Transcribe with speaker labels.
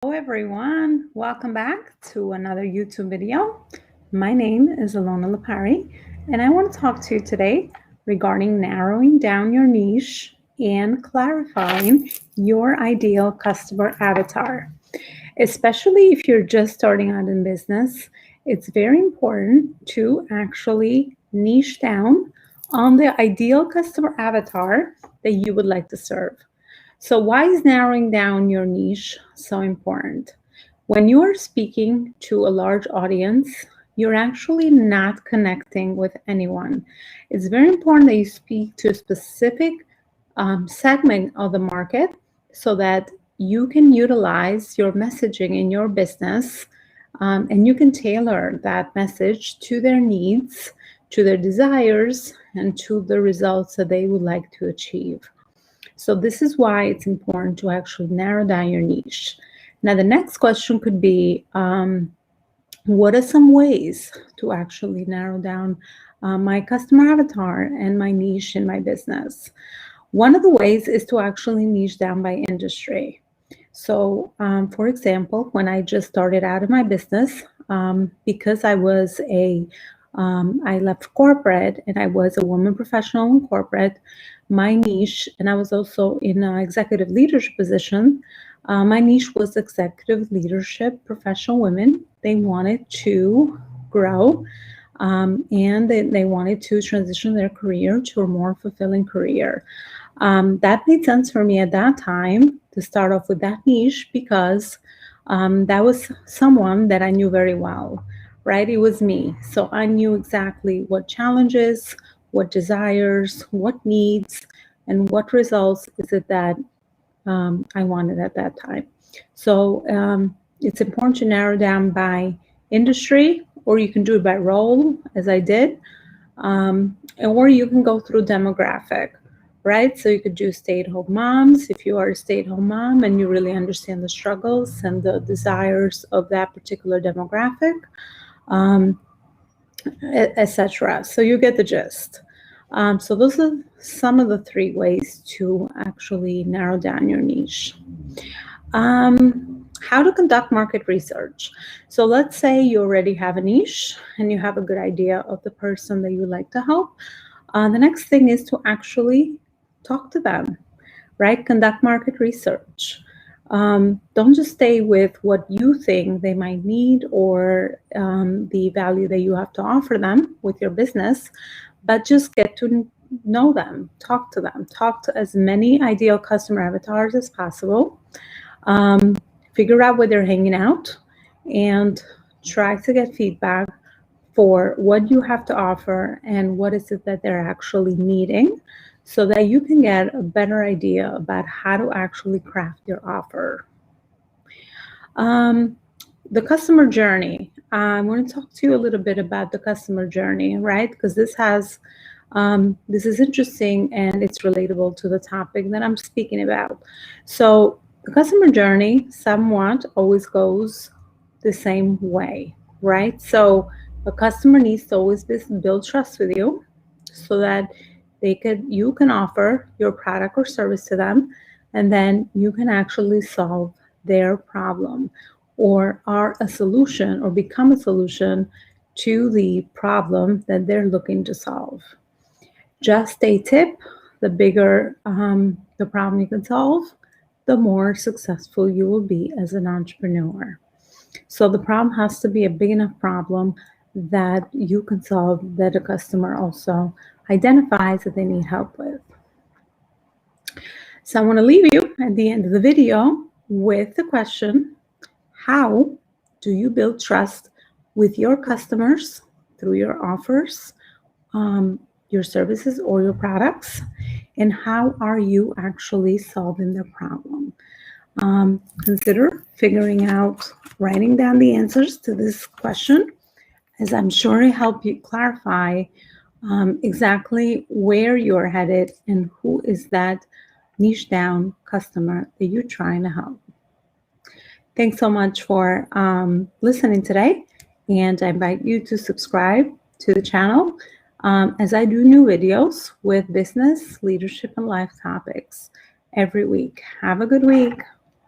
Speaker 1: Hello everyone, welcome back to another YouTube video. My name is Alona Lapari and I want to talk to you today regarding narrowing down your niche and clarifying your ideal customer avatar. Especially if you're just starting out in business, it's very important to actually niche down on the ideal customer avatar that you would like to serve. So why is narrowing down your niche so important? When you are speaking to a large audience, you're actually not connecting with anyone. It's very important that you speak to a specific segment of the market so that you can utilize your messaging in your business and you can tailor that message to their needs, to their desires, and to the results that they would like to achieve. So this is why it's important to actually narrow down your niche. Now, the next question could be, what are some ways to actually narrow down my customer avatar and my niche in my business? One of the ways is to actually niche down by industry. So, for example, when I just started out in my business, because I left corporate and I was a woman professional in corporate, my niche, and I was also in an executive leadership position, my niche was executive leadership professional women. They wanted to grow and they wanted to transition their career to a more fulfilling career. That made sense for me at that time to start off with that niche because that was someone that I knew very well, right? It was me. So I knew exactly what challenges, what desires, what needs, and what results is it that I wanted at that time. So it's important to narrow down by industry, or you can do it by role, as I did, or you can go through demographic, right? So you could do stay-at-home moms if you are a stay-at-home mom and you really understand the struggles and the desires of that particular demographic, etc. So you get the gist. So those are some of the 3 ways to actually narrow down your niche. How to conduct market research. So let's say you already have a niche and you have a good idea of the person that you would like to help. The next thing is to actually talk to them, right? Conduct market research. Don't just stay with what you think they might need or the value that you have to offer them with your business, but just get to know them, talk to them, talk to as many ideal customer avatars as possible, figure out where they're hanging out, and try to get feedback for what you have to offer and what is it that they're actually needing so that you can get a better idea about how to actually craft your offer. The customer journey. I'm going to talk to you a little bit about the customer journey, right? Because this is interesting and it's relatable to the topic that I'm speaking about. So the customer journey somewhat always goes the same way, right? So a customer needs to always build trust with you so that you can offer your product or service to them, and then you can actually solve their problem or are a solution or become a solution to the problem that they're looking to solve. Just a tip, the bigger the problem you can solve, the more successful you will be as an entrepreneur. So the problem has to be a big enough problem that you can solve, that a customer also identifies that they need help with. So I want to leave you at the end of the video with the question, how do you build trust with your customers through your offers, your services or your products, and how are you actually solving the problem? Consider figuring out, writing down the answers to this question, as I'm sure it help you clarify exactly where you're headed and who is that niche down customer that you're trying to help. Thanks so much for listening today, and I invite you to subscribe to the channel as I do new videos with business, leadership, and life topics every week. Have a good week.